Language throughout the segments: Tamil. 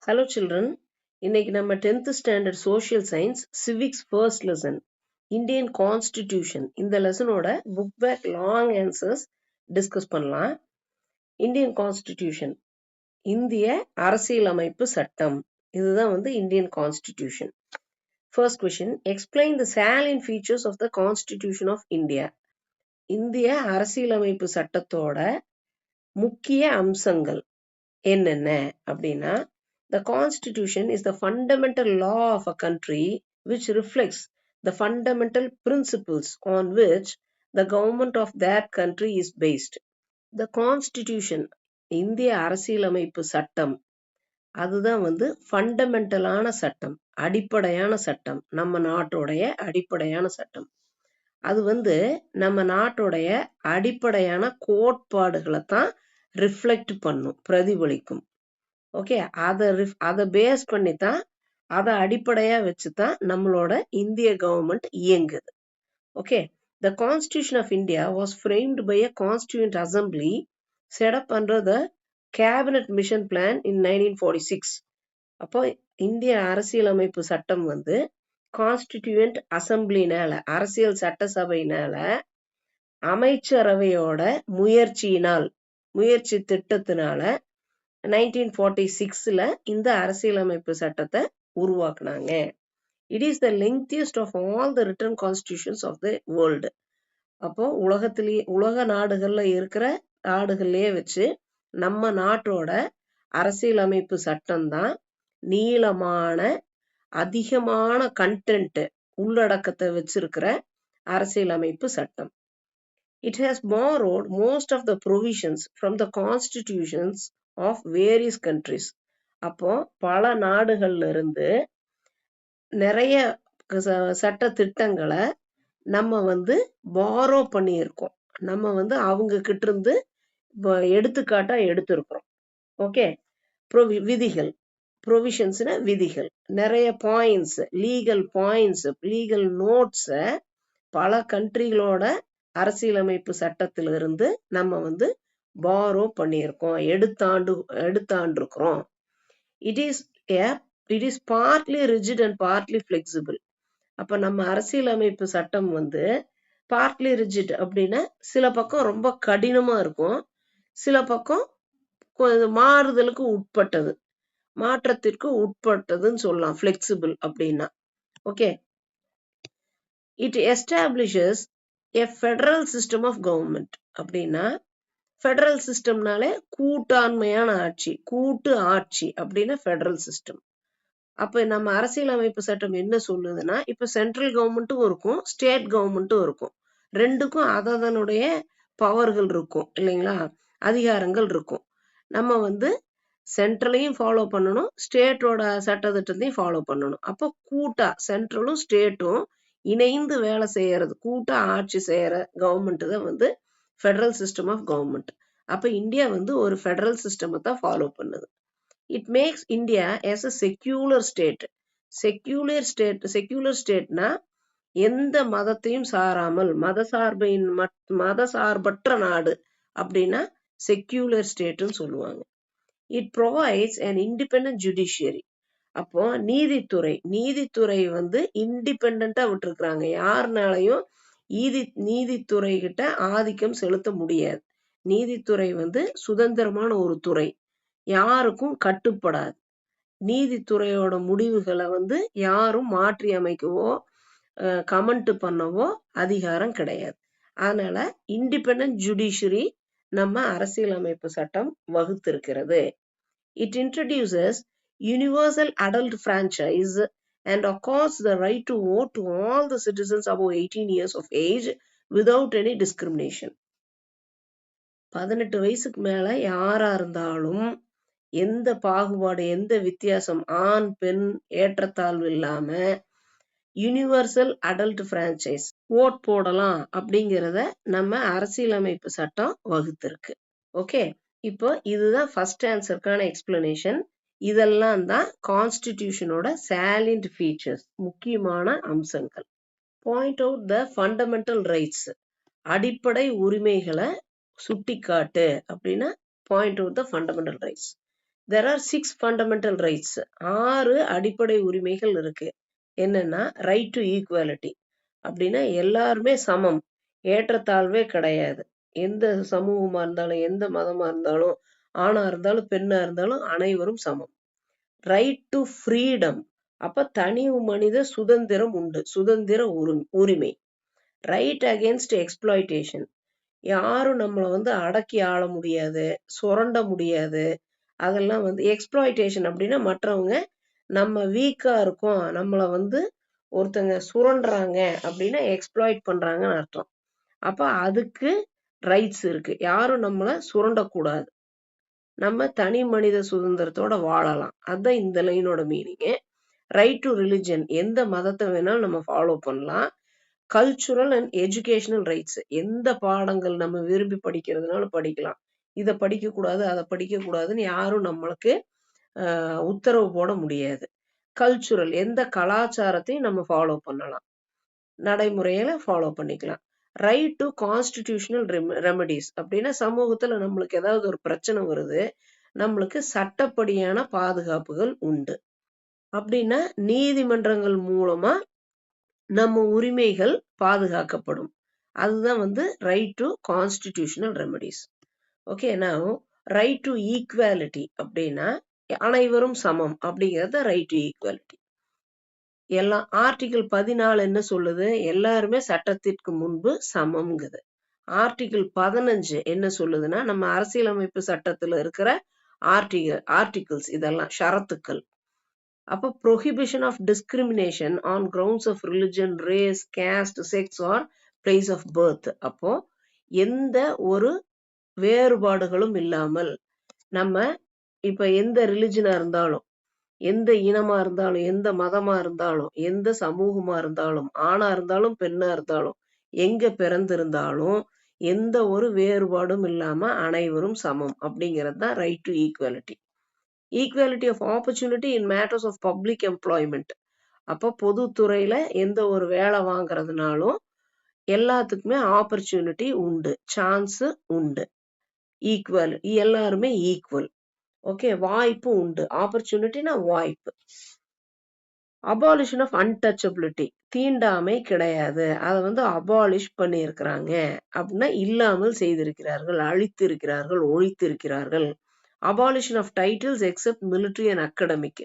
Hello children, இன்னைக்கு நம்ம 10th standard social science civics first lesson Indian constitution இந்த லெசனோட book back long answers discuss பண்ணலாம். Indian constitution இந்திய அரசியலமைப்பு சட்டம் இதுதான் Indian constitution. First question, explain the salient features of the constitution of India. இந்திய அரசியலமைப்பு சட்டத்தோட முக்கிய அம்சங்கள் என்னென்ன அப்படின்னா, the constitution is the fundamental law of a country which reflects the fundamental principles on which the government of that country is based. The constitution, இந்திய அரசியலமைப்பு சட்டம், அதுதான் ஃபண்டமெண்டலான சட்டம், அடிப்படையான சட்டம், நம்ம நாட்டோடைய அடிப்படையான சட்டம். அது நம்ம நாட்டோடைய அடிப்படையான கோட்பாடுகளை தான் ரிஃப்ளெக்ட் பண்ணும், பிரதிபலிக்கும். ஓகே, அதை பேஸ் பண்ணி தான், அதை அடிப்படையா வச்சு தான் நம்மளோட இந்திய கவர்மெண்ட் இயங்குது. Okay, the constitution of India was framed by a constituent assembly set up under the cabinet mission plan in 1946. அப்போ இந்திய அரசியலமைப்பு சட்டம் கான்ஸ்டிடியூயன்ட் அசம்பிளினால, அரசியல் சட்டசபையினால, அமைச்சரவையோட முயற்சி திட்டத்தினால 1946ல இந்த அரசியலமைப்பு சட்டத்தை உருவாக்குனாங்க. It is the lengthiest of all the written constitutions of the world. அப்போ உலக நாடுகள்ல இருக்கிற நாடுகள்லயே வச்சு நம்ம நாட்டோட அரசியலமைப்பு சட்டம் தான் நீளமான, அதிகமான கண்டென்ட், உள்ளடக்கத்தை வச்சிருக்கிற அரசியலமைப்பு சட்டம். It has borrowed most of the provisions from the constitutions of various countries. அப்போ பல நாடுகள்ல இருந்து நிறைய சட்ட திட்டங்களை நம்ம பாரோ பண்ணியிருக்கோம். நம்ம அவங்க கிட்ட இருந்து எடுத்துக்காட்டா எடுத்திருக்கிறோம். ஓகே, விதிகள், ப்ரொவிஷன்ஸ்னா விதிகள், நிறைய பாயிண்ட்ஸ், லீகல் நோட்ஸ பல கண்ட்ரிகளோட அரசியலமைப்பு சட்டத்திலிருந்து நம்ம பாரோ பண்ணியிருக்கோம், எடுத்தாண்டிருக்கிறோம். It is partly rigid and partly flexible. அப்ப நம்ம அரசியலமைப்பு சட்டம் partly rigid அப்படின்னா சில பக்கம் ரொம்ப கடினமா இருக்கும், சில பக்கம் மாறுதலுக்கு உட்பட்டது, மாற்றத்திற்கு உட்பட்டதுன்னு சொல்லலாம், flexible அப்படின்னா. Okay, it establishes a federal system of government. அப்படின்னா ஃபெடரல் சிஸ்டம்னாலே கூட்டாண்மையான ஆட்சி, கூட்டு ஆட்சி அப்படின்னா ஃபெடரல் சிஸ்டம். அப்ப நம்ம அரசியலமைப்பு சட்டம் என்ன சொல்லுதுன்னா, இப்ப சென்ட்ரல் கவர்மெண்ட்டும் இருக்கும், ஸ்டேட் கவர்மெண்ட்டும் இருக்கும். ரெண்டுக்கும் அதனுடைய பவர்கள் இருக்கும் இல்லைங்களா, அதிகாரங்கள் இருக்கும். நம்ம சென்ட்ரலையும் ஃபாலோ பண்ணணும், ஸ்டேட்டோட சட்டத்திட்டத்தையும் ஃபாலோ பண்ணணும். அப்போ கூட்டா சென்ட்ரலும் ஸ்டேட்டும் இணைந்து வேலை செய்யறது, கூட்டா ஆட்சி செய்யற கவர்மெண்ட் தான் ஃபெடரல் சிஸ்டம் ஆஃப் கவர்மெண்ட். அப்ப இந்தியா ஒரு ஃபெடரல் சிஸ்டமை தான் ஃபாலோ பண்ணுது. It makes India as a secular state. Secular ஸ்டேட்னா எந்த மதத்தையும் சாராமல், மதசார்பற்ற நாடு அப்படின்னா செக்யூலர் ஸ்டேட்னு சொல்லுவாங்க. It provides an independent judiciary. அப்போ நீதித்துறை இண்டிபெண்டா விட்டுருக்காங்க, யாருனாலையும் நீதித்துறை கிட்ட ஆதிக்கம் செலுத்த முடியாது. நீதித்துறை சுதந்திரமான ஒரு துறை, யாருக்கும் கட்டுப்படாது. நீதித்துறையோட முடிவுகளை யாரும் மாற்றி அமைக்கவோ கமெண்ட் பண்ணவோ அதிகாரம் கிடையாது. அதனால இண்டிபெண்டன்ட் ஜுடிஷியரி நம்ம அரசியலமைப்பு சட்டம் வகுத்திருக்கிறது. It introduces universal adult franchise and accords the right to vote to all the citizens above 18 years of age without any discrimination. 18 வயசுக்கு மேல யாரா இருந்தாலும் எந்த பாகுபாடு, எந்த வித்தியாசம், ஆண் பெண் ஏற்றத்தாழ்வு இல்லாம யூனிவர்சல் அடல்ட் பிரான்ச்சைஸ் ஓட் போடலாம் அப்படிங்கிறத நம்ம அரசியலமைப்பு சட்டம் வகுத்திருக்கு. ஓகே, இப்போ இதுதான் ஃபர்ஸ்ட் ஆன்சருக்கான எக்ஸ்பிளனேஷன். இதெல்லாம் தான் கான்ஸ்டிடியூஷனோட சாலியன்ட் ஃபீச்சர்ஸ், முக்கியமான அம்சங்கள். Point out the fundamental rights, அடிப்படை உரிமைகளை சுட்டிக்காட்டு அப்படின்னா point out the fundamental rights. there are 6 fundamental rights. 6 அடிப்படை உரிமைகள் இருக்கு. என்னன்னா ரைட் டு ஈக்குவாலிட்டி அப்படின்னா எல்லாருமே சமம், ஏற்றத்தாழ்வே கிடையாது. எந்த சமூகமா இருந்தாலும் எந்த மதமா இருந்தாலும் ஆணா இருந்தாலும் பெண்ணா இருந்தாலும் அனைவரும் சமம். ரைட் டு ஃப்ரீடம் அப்ப தனி மனித சுதந்திரம் உண்டு, சுதந்திர உரிமை. ரைட் அகேன்ஸ்ட் எக்ஸ்ப்ளாய்டேஷன் யாரும் நம்மளை வந்து அடக்கி ஆள முடியாது, சுரண்ட முடியாது. அதெல்லாம் வந்து எக்ஸ்ப்ளாய்டேஷன் அப்படின்னா மற்றவங்க நம்ம வீக்கா இருக்கோம், நம்மளை வந்து ஒருத்தங்க சுரண்டுறாங்க அப்படின்னா எக்ஸ்ப்ளாய்ட் பண்றாங்கன்னு அர்த்தம். அப்ப அதுக்கு ரைட்ஸ் இருக்கு. யாரும் நம்மளை சுரண்டக்கூடாது, நம்ம தனி மனித சுதந்திரத்தோட வாழலாம். அதுதான் இந்த லைனோட மீனிங். ரைட் டு ரிலிஜன் எந்த மதத்தை வேணாலும் நம்ம ஃபாலோ பண்ணலாம். கல்ச்சுரல் அண்ட் எஜுகேஷனல் ரைட்ஸ் எந்த பாடங்கள் நம்ம விரும்பி படிக்கிறதுனால படிக்கலாம். இதை படிக்க கூடாது அதை படிக்க கூடாதுன்னு யாரும் நம்மளுக்கு உத்தரவு போட முடியாது. கல்ச்சுரல் எந்த கலாச்சாரத்தையும் நம்ம ஃபாலோ பண்ணலாம், நடைமுறையில ஃபாலோ பண்ணிக்கலாம். ரைட் டு கான்ஸ்டிடியூஷனல் ரெமடிஸ் அப்படின்னா சமூகத்துல நம்மளுக்கு ஏதாவது ஒரு பிரச்சனை வருது, நம்மளுக்கு சட்டப்படியான பாதுகாப்புகள் உண்டு. அப்படின்னா நீதிமன்றங்கள் மூலமா நம்ம உரிமைகள் பாதுகாக்கப்படும். அதுதான் வந்து right to constitutional remedies. Okay, நான் ரைட் டு ஈக்குவாலிட்டி அப்படின்னா அனைவரும் சமம் அப்படிங்கிறது ரைட் டு ஈக்குவாலிட்டி. எல்லாம் ஆர்டிகிள் 14 என்ன சொல்லுது? எல்லாருமே சட்டத்திற்கு முன்பு சமம்ங்குது. ஆர்டிகிள் 15 என்ன சொல்லுதுன்னா நம்ம அரசியலமைப்பு சட்டத்துல இருக்கிற ஆர்டிகிள்ஸ் இதெல்லாம் ஷரத்துக்கள். அப்போ prohibition of discrimination on grounds of religion, race, caste, sex or place of birth. அப்போ எந்த ஒரு வேறுபாடுகளும் இல்லாமல் நம்ம இப்ப எந்த ரிலிஜனா இருந்தாலும், எந்த இனமா இருந்தாலும், எந்த மதமா இருந்தாலும், எந்த சமூகமா இருந்தாலும், ஆணா இருந்தாலும் பெண்ணா இருந்தாலும், எங்க பிறந்திருந்தாலும் எந்த ஒரு வேறுபாடும் இல்லாம அனைவரும் சமம் அப்படிங்கிறது தான் right to equality. Equality of opportunity in matters of public employment. அப்போ பொதுத்துறையில எந்த ஒரு வேலை வாங்குறதுனாலும் எல்லாத்துக்குமே ஆப்பர்ச்சுனிட்டி உண்டு, சான்ஸ் உண்டு. ஈக்குவல் எல்லாருமே ஈக்குவல். ஓகே, வாய்ப்பு உண்டு. ஆப்பர்ச்சுனிட்டினா வாய்ப்பு. அபாலிஷன் ஆஃப் அன்டச்சபிலிட்டி தீண்டாமை கிடையாது, அதை வந்து அபாலிஷ் பண்ணியிருக்கிறாங்க அப்படின்னா இல்லாமல் செய்திருக்கிறார்கள், அழித்திருக்கிறார்கள், ஒழித்திருக்கிறார்கள். Abolition of titles except military and academic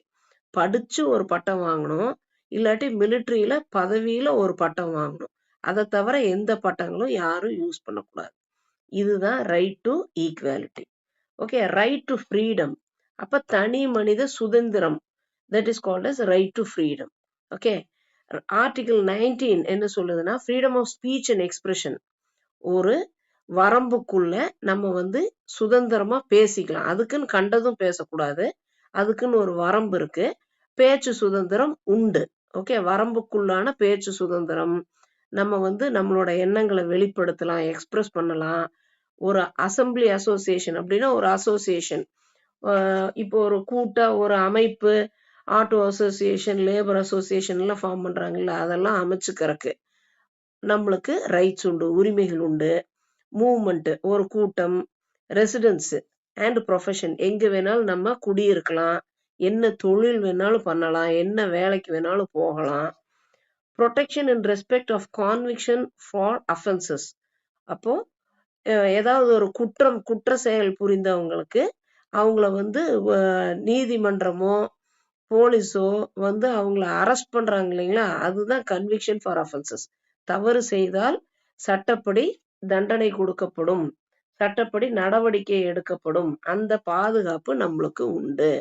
படிச்சு ஒரு பட்டம் வாங்கணும், இல்லாட்டி மிலிட்ரியில பதவியில ஒரு பட்டம் வாங்கணும். அதை தவிர எந்த பட்டங்களும் யாரும் யூஸ் பண்ணக்கூடாது. இதுதான் right to equality. Okay, right to freedom அப்ப தனி மனித சுதந்திரம், that is called as right to freedom. Okay, article 19 என்ன சொல்லுதுன்னா freedom of speech and expression. ஒரு வரம்புக்குள்ள நம்ம வந்து சுதந்திரமா பேசிக்கலாம், அதுக்குன்னு கண்டதும் பேசக்கூடாது, அதுக்குன்னு ஒரு வரம்பு இருக்கு. பேச்சு சுதந்திரம் உண்டு. ஓகே, வரம்புக்குள்ளான பேச்சு சுதந்திரம், நம்ம வந்து நம்மளோட எண்ணங்களை வெளிப்படுத்தலாம், எக்ஸ்பிரஸ் பண்ணலாம். ஒரு அசம்பிளி அசோசியேஷன் அப்படின்னா ஒரு அசோசியேஷன், இப்போ ஒரு கூட்டா ஒரு அமைப்பு, ஆட்டோ அசோசியேஷன், லேபர் அசோசியேஷன் எல்லாம் ஃபார்ம் பண்றாங்கல்ல, அதெல்லாம் அமைச்சுக்கிறதுக்கு நம்மளுக்கு ரைட்ஸ் உண்டு, உரிமைகள் உண்டு. மூவ்மெண்ட் ஒரு கூட்டம், ரெசிடென்ஸ் அண்ட் ப்ரொஃபஷன் எங்க வேணாலும் நம்ம குடியிருக்கலாம், என்ன தொழில் வேணாலும் பண்ணலாம், என்ன வேலைக்கு வேணாலும் போகலாம். Protection in respect of conviction for offences. அப்போ ஏதாவது ஒரு குற்ற செயல் புரிந்தவங்களுக்கு அவங்கள வந்து நீதிமன்றமோ போலீஸோ வந்து அவங்கள அரெஸ்ட் பண்றாங்க இல்லைங்களா, அதுதான் கன்விக்ஷன் ஃபார் அஃபென்சஸ். தவறு செய்தால் சட்டப்படி தண்டனை கொடுக்கப்படும், சட்டப்படி நடவடிக்கை எடுக்கப்படும். அந்த பாதுகாப்பு நம்மளுக்கு உண்டு.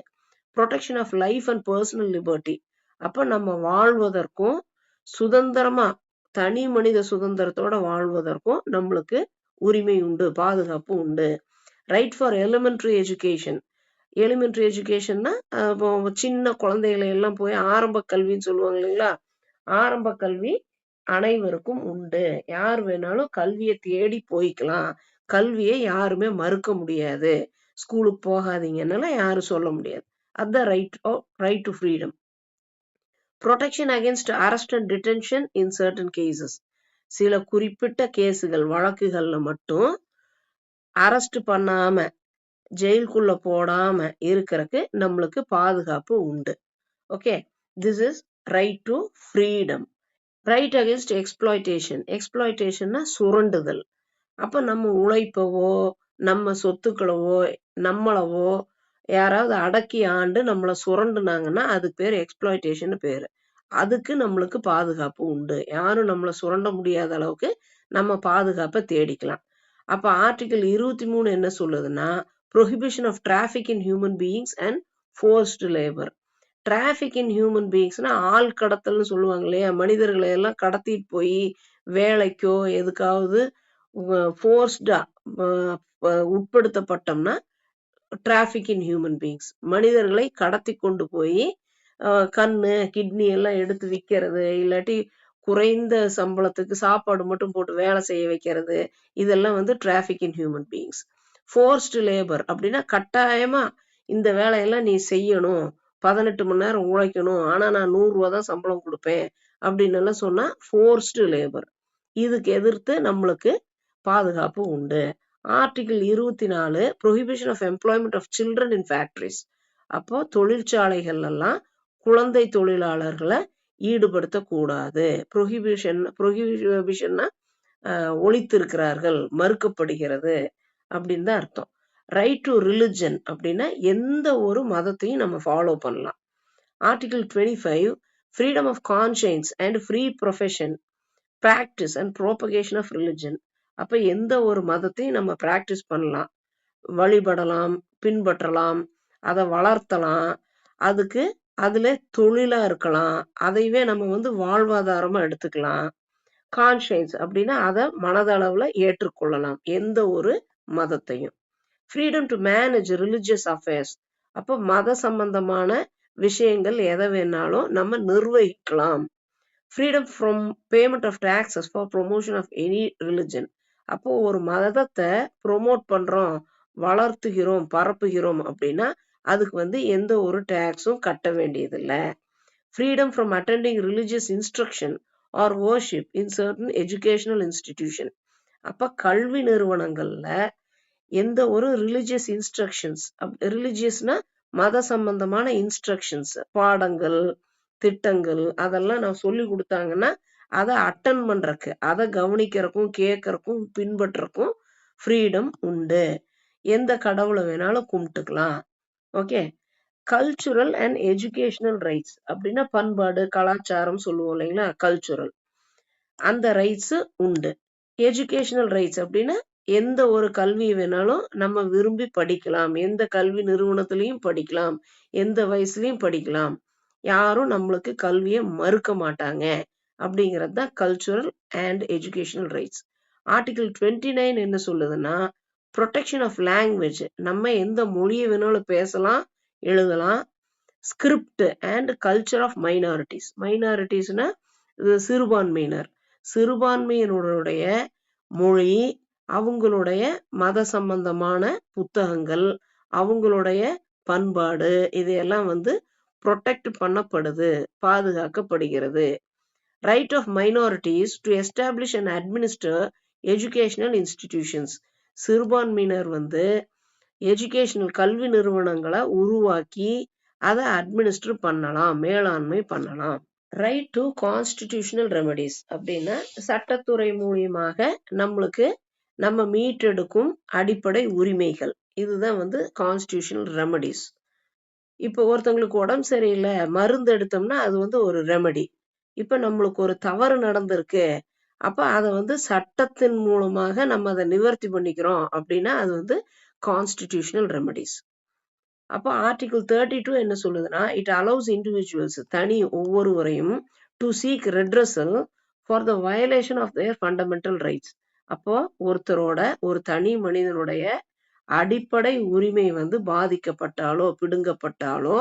Protection of life and personal liberty. அப்ப நம்ம வாழ்வதற்கும் சுதந்திரமா தனி மனித சுதந்திரத்தோட வாழ்வதற்கும் நம்மளுக்கு உரிமை உண்டு, பாதுகாப்பு உண்டு. Right for elementary education. Elementary எஜுகேஷன்னா சின்ன குழந்தைகளை எல்லாம் போய் ஆரம்ப கல்வின்னு சொல்லுவாங்க இல்லைங்களா, ஆரம்ப கல்வி அனைவருக்கும் உண்டு. யார் வேணாலும் கல்வியை தேடி போய்க்கலாம், கல்வியை யாருமே மறுக்க முடியாது. ஸ்கூலுக்கு போகாதீங்கன்னால யாரும் சொல்ல முடியாது. அதுதான் right to freedom. Protection against arrest and detention in certain cases. சில குறிப்பிட்ட கேஸுகள், வழக்குகள்ல மட்டும் அரெஸ்ட் பண்ணாம ஜெயிலுக்குள்ள போடாம இருக்கிறதுக்கு நம்மளுக்கு பாதுகாப்பு உண்டு. Okay, this is right to freedom. Right against exploitation. எக்ஸ்ப்ளாய்டேஷன்னா சுரண்டுதல். அப்ப நம்ம உழைப்பவோ நம்ம சொத்துக்களவோ நம்மளவோ யாராவது அடக்கி ஆண்டு நம்மளை சுரண்டுனாங்கன்னா அதுக்கு பேர் எக்ஸ்ப்ளாய்டேஷன் பேரு. அதுக்கு நம்மளுக்கு பாதுகாப்பு உண்டு. யாரும் நம்மளை சுரண்ட முடியாத அளவுக்கு நம்ம பாதுகாப்பை தேடிக்கலாம். அப்ப ஆர்டிகல் 23 என்ன சொல்லுதுன்னா, prohibition of traffic in human beings and forced labor. Traffic in human பீயிங்ஸ்னா ஆள் கடத்தல்னு சொல்லுவாங்க இல்லையா, மனிதர்களை எல்லாம் கடத்திட்டு போய் வேலைக்கோ எதுக்காவது ஃபோர்ஸ்டா உட்படுத்தப்பட்டோம்னா டிராபிக் இன் ஹியூமன் பீயிங்ஸ். மனிதர்களை கடத்தி கொண்டு போய் கண்ணு கிட்னி எல்லாம் எடுத்து விற்கிறது, இல்லாட்டி குறைந்த சம்பளத்துக்கு சாப்பாடு மட்டும் போட்டு வேலை செய்ய வைக்கிறது, இதெல்லாம் வந்து traffic in human beings. Forced labour அப்படின்னா கட்டாயமா இந்த வேலையெல்லாம் நீ செய்யணும், 18 மணி நேரம் உழைக்கணும், ஆனா நான் 100 ரூபா தான் சம்பளம் கொடுப்பேன் அப்படின்னு எல்லாம் சொன்னா ஃபோர்ஸ்டு லேபர். இதுக்கு எதிர்த்து நம்மளுக்கு பாதுகாப்பு உண்டு. Article 24 prohibition of employment of children in factories. அப்போ தொழிற்சாலைகள் எல்லாம் குழந்தை தொழிலாளர்களை ஈடுபடுத்தக்கூடாது. ப்ரொஹிபிஷன்னா ஒழித்திருக்கிறார்கள், மறுக்கப்படுகிறது அப்படின்னு தான் அர்த்தம். ரைட் டு ரிலிஜன் அப்படின்னா எந்த ஒரு மதத்தையும் நம்ம ஃபாலோ பண்ணலாம். Article 25 freedom of conscience and free profession practice and propagation of religion. அப்ப எந்த ஒரு மதத்தையும் நம்ம பிராக்டிஸ் பண்ணலாம், வழிபடலாம், பின்பற்றலாம், அதை வளர்த்தலாம், அதுக்கு அதுல தொழிலா இருக்கலாம், அதைவே நம்ம வந்து வாழ்வாதாரமா எடுத்துக்கலாம். கான்ஷியன்ஸ் அப்படின்னா அதை மனதளவுல ஏற்றுக்கொள்ளலாம் எந்த ஒரு மதத்தையும். Freedom to manage religious affairs. அப்போ மத சம்பந்தமான விஷயங்கள் எதை வேணாலும் நம்ம நிர்வகிக்கலாம். Freedom from payment of taxes for promotion of any religion. அப்போ ஒரு மதத்தை ப்ரொமோட் பண்றோம், வளர்த்துகிறோம், பரப்புகிறோம் அப்படின்னா அதுக்கு வந்து எந்த ஒரு டாக்ஸும் கட்ட வேண்டியதில்லை. Freedom from attending religious instruction or worship in certain educational institution. அப்ப கல்வி நிறுவனங்கள்ல எந்த ஒரு ரிலிஜியஸ் இன்ஸ்ட்ரக்ஷன்ஸ், ரிலிஜியஸ்னா மத சம்பந்தமான இன்ஸ்ட்ரக்ஷன்ஸ், பாடங்கள் திட்டங்கள் அதெல்லாம் நான் சொல்லி கொடுத்தாங்கன்னா அதை அட்டன் பண்றதுக்கு, அதை கவனிக்கிறதுக்கும் கேட்கறதுக்கும் பின்பற்றக்கும் ஃப்ரீடம் உண்டு. எந்த கடவுளை வேணாலும் கும்பிட்டுக்கலாம். Okay. Cultural and educational rights அப்படின்னா பண்பாடு கலாச்சாரம் சொல்லுவோம் இல்லைங்களா, கல்ச்சுரல், அந்த ரைட்ஸ் உண்டு. எஜுகேஷனல் ரைட்ஸ் அப்படின்னா எந்த ஒரு கல்வி வேணாலும் நம்ம விரும்பி படிக்கலாம், எந்த கல்வி நிறுவனத்திலையும் படிக்கலாம், எந்த வயசுலயும் படிக்கலாம், யாரும் நம்மளுக்கு கல்வியை மறுக்க மாட்டாங்க அப்படிங்கிறது தான் cultural and educational rights. Article 29 என்ன சொல்லுதுன்னா, ப்ரொடெக்ஷன் ஆஃப் லாங்குவேஜ். நம்ம எந்த மொழியை வேணாலும் பேசலாம், எழுதலாம். Script and culture of minorities. மைனாரிட்டிஸ்னா சிறுபான்மையினர், சிறுபான்மையினருடைய மொழி, அவங்களுடைய மத சம்பந்தமான புத்தகங்கள், அவங்களுடைய பண்பாடு, இதையெல்லாம் வந்து ப்ரொடெக்ட் பண்ணப்படுது, பாதுகாக்கப்படுகிறது. Right of minorities to establish and administer educational institutions. சிறுபான்மையினர் வந்து எஜுகேஷனல் கல்வி நிறுவனங்களை உருவாக்கி அதை அட்மினிஸ்டர் பண்ணலாம், மேலாண்மை பண்ணலாம். ரைட் டு கான்ஸ்டிடியூஷனல் ரெமடிஸ் அப்படின்னா சட்டத்துறை மூலியமாக நம்மளுக்கு நம்ம மீட்டெடுக்கும் அடிப்படை உரிமைகள், இதுதான் வந்து கான்ஸ்டிடியூஷனல் ரெமடிஸ். இப்போ ஒருத்தவங்களுக்கு உடம்பு சரியில்லை, மருந்து எடுத்தோம்னா அது வந்து ஒரு ரெமடி. இப்ப நம்மளுக்கு ஒரு தவறு நடந்திருக்கு, அப்ப அதை வந்து சட்டத்தின் மூலமாக நம்ம அதை நிவர்த்தி பண்ணிக்கிறோம் அப்படின்னா அது வந்து கான்ஸ்டிடியூஷனல் ரெமடிஸ். அப்போ ஆர்டிகிள் 32 என்ன சொல்லுதுன்னா, இட் அலோவ்ஸ் இண்டிவிஜுவல்ஸ், தனி ஒவ்வொருவரையும், to seek redressal for the violation of their fundamental rights. அப்போ ஒருத்தரோட, ஒரு தனி மனிதனுடைய அடிப்படை உரிமை வந்து பாதிக்கப்பட்டாலோ பிடுங்கப்பட்டாலோ,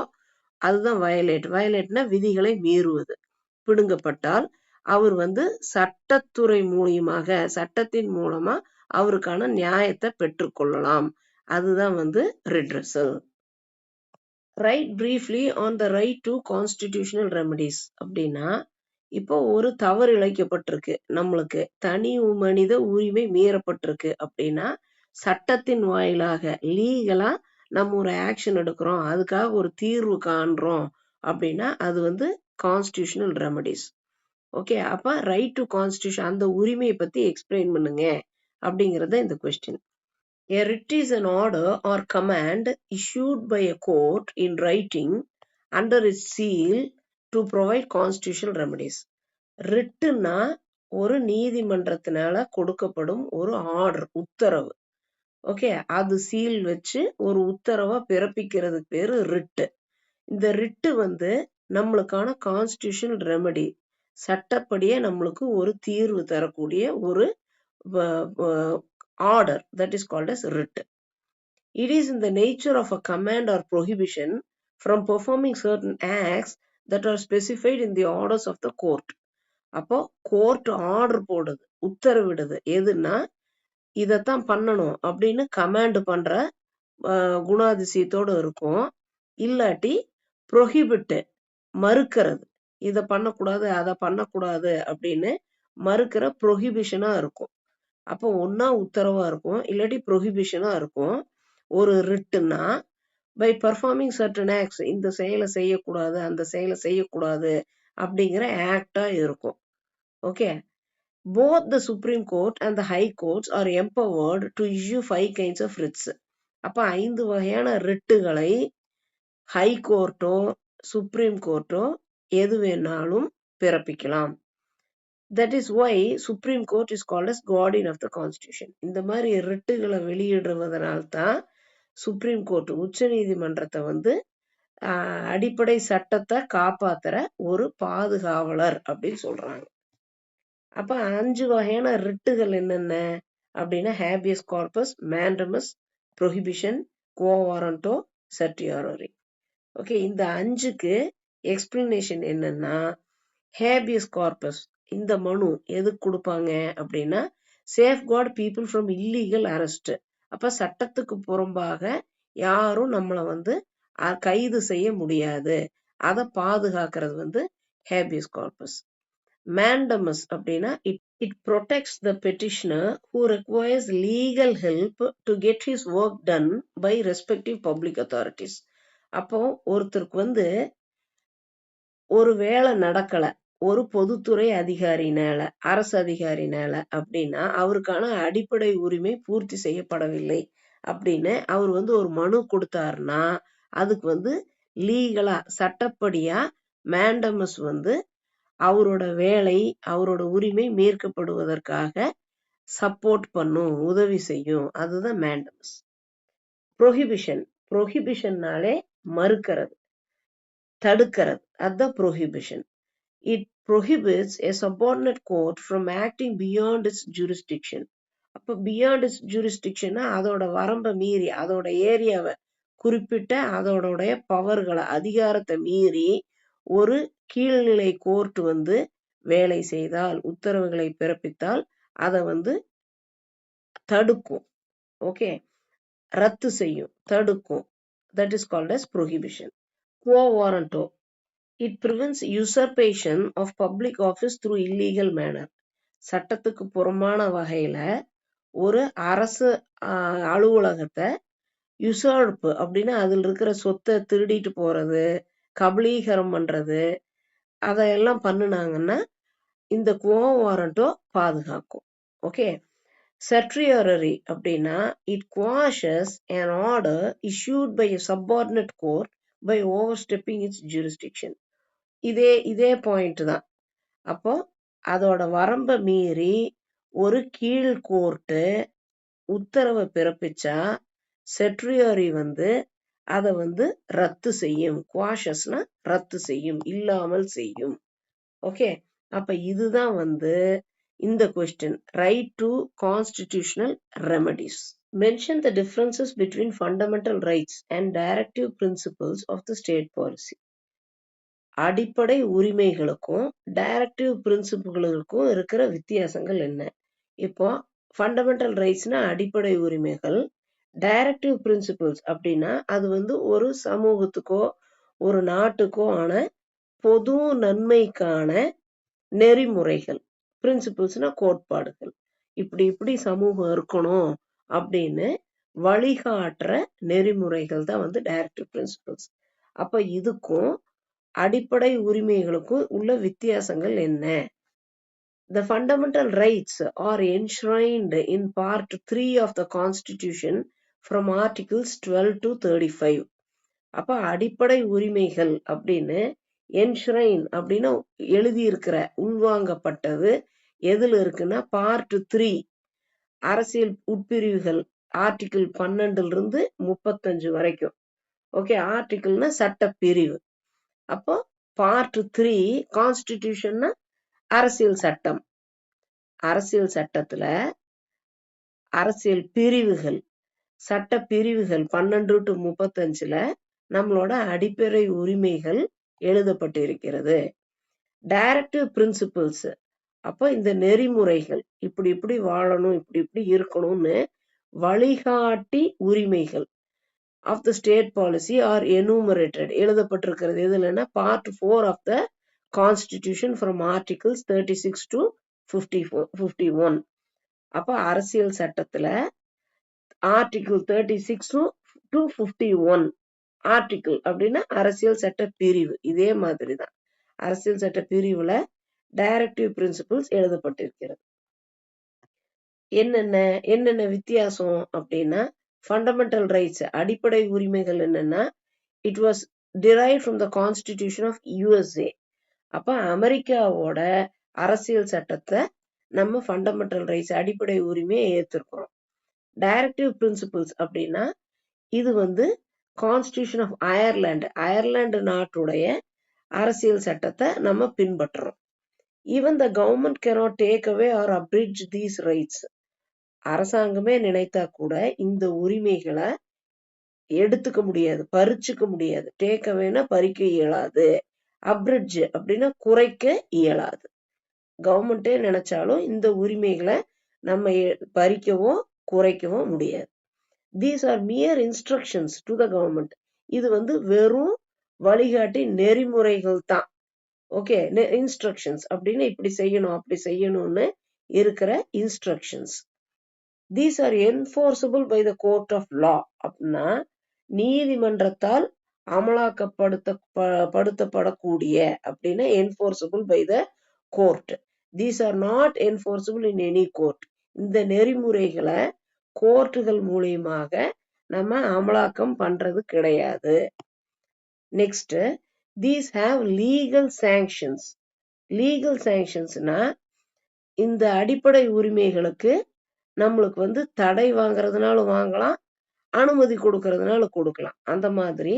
அதுதான் வயலேட். வயலேட்னா விதிகளை மீறுவது. பிடுங்கப்பட்டால் அவர் வந்து சட்டத்துறை மூலியமாக, சட்டத்தின் மூலமா அவருக்கான நியாயத்தை பெற்றுக்கொள்ளலாம். அதுதான் வந்து redressal. Right briefly on the right to constitutional remedies அப்படின்னா, இப்போ ஒரு தவறு இழைக்கப்பட்டிருக்கு, நம்மளுக்கு தனி மனித உரிமை மீறப்பட்டிருக்கு அப்படின்னா சட்டத்தின் வாயிலாக லீகலா நம்ம ஒரு ஆக்ஷன் எடுக்கிறோம், அதுக்காக ஒரு தீர்வு காண்றோம் அப்படின்னா அது வந்து கான்ஸ்டிடியூஷனல் ரெமடிஸ். ஓகே, அப்ப ரைட் டு கான்ஸ்டிடியூஷன் அந்த உரிமையை பத்தி எக்ஸ்பிளைன் பண்ணுங்க அப்படிங்கறத இந்த question. A writ is an order or command issued by a court in writing under its seal to provide constitutional remedies. ரிட்டுன்னா ஒரு நீதிமன்றத்தினால கொடுக்கப்படும் ஒரு ஆர்டர், உத்தரவு. ஓகே, அது சீல் வச்சு ஒரு உத்தரவா பிறப்பிக்கிறதுக்கு பேரு ரிட்டு. இந்த ரிட்டு வந்து நம்மளுக்கான கான்ஸ்டிடியூஷனல் ரெமெடி, சட்டப்படியே நம்மளுக்கு ஒரு தீர்வு தரக்கூடிய ஒரு order, that is called as writ. It is in the nature of a command or prohibition from performing certain acts that are specified in the orders of the court. அப்போ கோர்ட் ஆர்டர் போடுது, உத்தரவிடுது, எதுன்னா இதத்தான் பண்ணணும் அப்படின்னு கமாண்ட் பண்ற குணாதிசயத்தோடு இருக்கும். இல்லாட்டி ப்ரொஹிபிட், மறுக்கிறது, இதை பண்ணக்கூடாது அதை பண்ணக்கூடாது அப்படின்னு மறுக்கிற ப்ரொஹிபிஷனா இருக்கும். அப்போ ஒன்னா உத்தரவா இருக்கும், இல்லாட்டி ப்ரொஹிபிஷனா இருக்கும். ஒரு ரிட்டுன்னா பை பர்ஃபார்மிங் சர்டன் ஆக்ட்ஸ், இந்த செயலை செய்யக்கூடாது அந்த செயலை செய்யக்கூடாது அப்படிங்கிற ஆக்டா இருக்கும். Okay, both the Supreme Court and the High Courts are empowered to issue 5 kinds of writs. அப்ப 5 வகையான ரிட்டுகளை ஹை கோர்ட்டோ சுப்ரீம் கோர்ட்டோ எது வேணாலும் பிறப்பிக்கலாம். That is why Supreme Court is called as guardian of the Constitution. இந்த மாதிரி ரிட்டுகளை வெளியிடுவதனால்தான் சுப்ரீம் கோர்ட், உச்ச நீதிமன்றத்தை வந்து அடிப்படை சட்டத்தை காப்பாத்துற ஒரு பாதுகாவலர் அப்படின்னு சொல்றாங்க. அப்ப 5 வகையான ரிட்டுகள் என்னென்ன அப்படின்னா habeas corpus, mandamus, prohibition, quo warranto, certiorari. Okay, இந்த 5க்கு எக்ஸ்பிளனேஷன் என்னன்னா, ஹேபியஸ் கார்பஸ் இந்த மனு எதுக்கு கொடுப்பாங்க அப்படின்னா safeguard people from illegal arrest. அப்ப சட்டத்துக்கு புறம்பாக யாரும் நம்மளை வந்து கைது செய்ய முடியாது, அதை பாதுகாக்கிறது வந்து ஹேபியஸ் கார்பஸ். மேண்டமஸ் அப்படின்னா it protects the petitioner who requires legal help to get his work done by respective public authorities. அப்போ ஒருத்தருக்கு வந்து ஒரு வேலை நடக்கல, ஒரு பொதுத்துறை அதிகாரினால, அரசு அதிகாரினால அப்படின்னா அவருக்கான அடிப்படை உரிமை பூர்த்தி செய்யப்படவில்லை அப்படின்னு அவர் வந்து ஒரு மனு கொடுத்தாருன்னா அதுக்கு வந்து லீகலா சட்டப்படியா மேண்டமஸ் வந்து அவரோட வேலை, அவரோட உரிமை மீட்கப்படுவதற்காக சப்போர்ட் பண்ணும், உதவி செய்யும். அதுதான் மேண்டமஸ். ப்ரொஹிபிஷன், ப்ரொஹிபிஷன்னாலே மறுக்கிறது, தடுக்கிறது, அதுதான் prohibition. It prohibits a subordinate court from acting beyond its jurisdiction. அப்ப beyond its jurisdiction அதோட வரம்பை மீறி, அதோட ஏரியாவை குறிப்பிட்ட அதோட பவர்களை, அதிகாரத்தை மீறி ஒரு கீழ்நிலை கோர்ட் வந்து வேலை செய்தால், உத்தரவுகளை பிறப்பித்தால் அதை வந்து தடுக்கும். ஓகே, ரத்து செய்யும், தடுக்கும். That is called as prohibition. Quo warranto, it prevents usurpation of public office through illegal manner. சட்டத்துக்கு புறமான வகையில ஒரு அரசு அலுவலகத்தை யுசர்ப் அப்படின்னா அதில் இருக்கிற சொத்தை திருடிட்டு போறது, கபலீகரம் பண்றது, அதையெல்லாம் பண்ணுனாங்கன்னா இந்த குவோ வாரண்டோ பாதுகாக்கும். ஓகே, certiorari அப்படின்னா it quashes an order issued by a subordinate court by overstepping its jurisdiction. இதே பாயிண்ட் தான். அப்போ அதோட வரம்பை மீறி ஒரு கீழ் கோர்ட்டு உத்தரவை பிறப்பிச்சா செட்ரியாரி வந்து அதை வந்து ரத்து செய்யும். குவாஷஸ்னா ரத்து செய்யும், இல்லாமல் செய்யும். ஓகே, அப்ப இதுதான் வந்து இந்த question, right to constitutional remedies. Mention the differences between fundamental rights and directive principles of the state policy. அடிப்படை உரிமைகளுக்கும் டைரக்டிவ் பிரின்சிபல்களுக்கும் இருக்கிற வித்தியாசங்கள் என்ன? இப்போ ஃபண்டமெண்டல் ரைட்ஸ்னா அடிப்படை உரிமைகள், டைரக்டிவ் பிரின்சிபல்ஸ் அப்படின்னா அது வந்து ஒரு சமூகத்துக்கோ ஒரு நாட்டுக்கோ ஆன பொது நன்மைக்கான நெறிமுறைகள். பிரின்சிபல்ஸ்னா கோட்பாடுகள், இப்படி இப்படி சமூகம் இருக்கணும் அப்படின்னு வழிகாட்டுற நெறிமுறைகள் தான் வந்து டைரக்டிவ் பிரின்சிபல்ஸ். அப்ப இதுக்கும் அடிப்படை உரிமைகளுக்கும் உள்ள வித்தியாசங்கள் என்ன? The fundamental rights are enshrined in part 3 of the Constitution from Articles 12 to 35. அப்ப அடிப்படை உரிமைகள் அப்படின்னு என்ஷ்ரைன் அப்படின்னு எழுதியிருக்கிற உள்வாங்கப்பட்டது எதுல இருக்குன்னா பார்ட் 3 அரசியல் உட்பிரிவுகள் ஆர்டிகிள் 12 35 வரைக்கும். ஓகே, ஆர்டிகிள்னா சட்டப்பிரிவு. அப்போ பார்ட் 3 கான்ஸ்டிடியூஷன்னா அரசியல் சட்டம். அரசியல் சட்டத்துல அரசியல் பிரிவுகள் சட்ட பிரிவுகள் 12 to 35 நம்மளோட அடிப்படை உரிமைகள் எழுதப்பட்டிருக்கிறது. டைரக்டிவ் பிரின்சிபல்ஸ் அப்போ இந்த நெறிமுறைகள் இப்படி வாழணும், இப்படி இருக்கணும்னு வழிகாட்டி உரிமைகள் of the state policy are enumerated எழுதப்பட்டிருக்கிறது. எதுலன்னா part 4 of the constitution from articles 36 to 51. அப்ப அரசியல் சட்டத்துல ஆர்டிகிள் 36 to 51 ஆர்டிகிள் அப்படின்னா அரசியல் சட்ட பிரிவு. இதே மாதிரிதான் அரசியல் சட்ட பிரிவுல டைரக்டிவ் பிரின்சிபல்ஸ் எழுதப்பட்டிருக்கிறது. என்னென்ன வித்தியாசம் அப்படின்னா ஃபண்டமெண்டல் ரைட்ஸ் அடிப்படை உரிமைகள் என்னன்னா it was derived from the Constitution of USA. அப்ப அமெரிக்காவோட அரசியல் சட்டத்தை நம்ம ஃபண்டமெண்டல் ரைட்ஸ் அடிப்படை உரிமையை ஏற்றிருக்கிறோம். டைரக்டிவ் பிரின்சிபல்ஸ் அப்படின்னா இது வந்து கான்ஸ்டிடியூஷன் ஆஃப் அயர்லாந்து நாட்டுடைய அரசியல் சட்டத்தை நம்ம பின்பற்றுறோம். Even the government cannot take away or abridge these rights. அரசாங்கமே நினைத்தா கூட இந்த உரிமைகளை எடுத்துக்க முடியாது, பறிச்சுக்க முடியாது. டேக் அவேனா பறிக்க இயலாது, அப்ரிட்ஜ் அப்படின்னா குறைக்க இயலாது. கவர்மெண்டே நினைச்சாலும் இந்த உரிமைகளை நம்ம பறிக்கவோ குறைக்கவோ முடியாது. These are mere instructions to the government. இது வந்து வெறும் வழிகாட்டி நெறிமுறைகள் தான். ஓகே, இன்ஸ்ட்ரக்ஷன்ஸ் அப்படின்னு இப்படி செய்யணும் அப்படி செய்யணும்னு இருக்கிற instructions. These are enforceable by the court of law. அப்படின்னா நீதிமன்றத்தால் அமலாக்கப்படுத்தப்படக்கூடிய அப்படின்னா enforceable by the court. These are not enforceable in any court. இந்த நெறிமுறைகளை கோர்ட்டுகள் மூலியமாக நம்ம அமலாக்கம் பண்றது கிடையாது. Next, these have legal sanctions. legal sanctionsனா இந்த அடிப்படை உரிமைகளுக்கு நம்மளுக்கு வந்து தடை வாங்குறதுனாலும் வாங்கலாம், அனுமதி கொடுக்கறதுனால கொடுக்கலாம். அந்த மாதிரி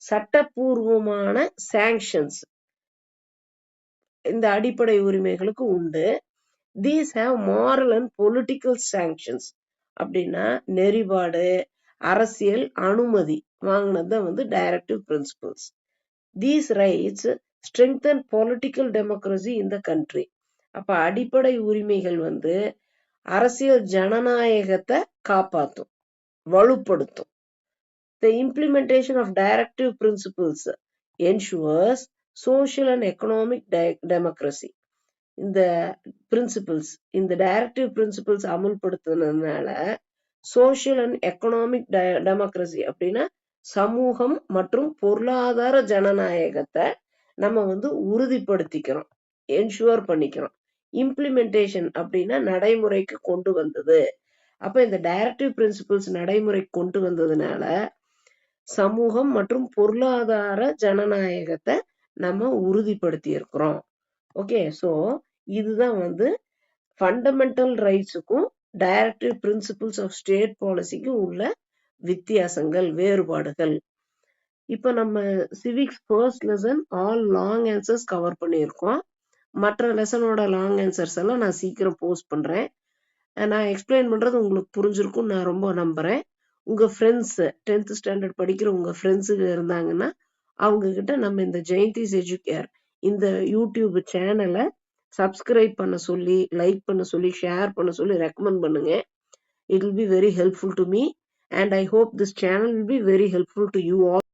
சட்டப்பூர்வமான சாங்ஷன்ஸ் இந்த அடிப்படை உரிமைகளுக்கு உண்டு. These have moral and political sanctions. அப்படின்னா நெறிபாடு அரசியல் அனுமதி வாங்கினது வந்து directive principles. These rights strengthen political democracy in the country. அப்ப அடிப்படை உரிமைகள் வந்து அரசியல் ஜனநாயகத்தை காப்பாத்தும், வலுப்படுத்தும். The implementation of directive principles ensures social and economic democracy. இந்த பிரின்சிபல்ஸ் இந்த டைரக்டிவ் பிரின்சிபல்ஸ் அமுல்படுத்துனதுனால சோஷியல் அண்ட் எக்கனாமிக் டெமோக்ரஸி அப்படின்னா சமூகம் மற்றும் பொருளாதார ஜனநாயகத்தை நம்ம வந்து உறுதிப்படுத்திக்கிறோம், என்ஷூர் பண்ணிக்கிறோம். இம்ப்ளிமெண்டேஷன் அப்படின்னா நடைமுறைக்கு கொண்டு வந்தது. அப்ப இந்த டைரக்டிவ் பிரின்சிபல்ஸ் நடைமுறைக்கு கொண்டு வந்ததுனால சமூகம் மற்றும் பொருளாதார ஜனநாயகத்தை நம்ம உறுதிப்படுத்தி இருக்கிறோம். ஓகே, ஸோ இதுதான் வந்து ஃபண்டமெண்டல் ரைட்ஸுக்கும் டைரக்டிவ் பிரின்சிபல்ஸ் ஆஃப் ஸ்டேட் பாலிசிக்கும் உள்ள வித்தியாசங்கள், வேறுபாடுகள். இப்போ நம்ம civics first lesson all long answers cover பண்ணியிருக்கோம். மற்ற லெசனோட லாங் ஆன்சர்ஸ் எல்லாம் நான் சீக்கிரம் போஸ்ட் பண்றேன். நான் எக்ஸ்பிளைன் பண்றது உங்களுக்கு புரிஞ்சிருக்கும் நான் ரொம்ப நம்புறேன். உங்க ஃப்ரெண்ட்ஸ் 10th ஸ்டாண்டர்ட் படிக்கிற உங்க ஃப்ரெண்ட்ஸுக்கு இருந்தாங்கன்னா அவங்க கிட்ட நம்ம இந்த ஜெயந்திஸ் எஜுகேர் இந்த யூடியூப் சேனலை சப்ஸ்கிரைப் பண்ண சொல்லி, லைக் பண்ண சொல்லி, ஷேர் பண்ண சொல்லி ரெக்கமெண்ட் பண்ணுங்க. It will be very helpful to me and I hope this channel will be very helpful to you all.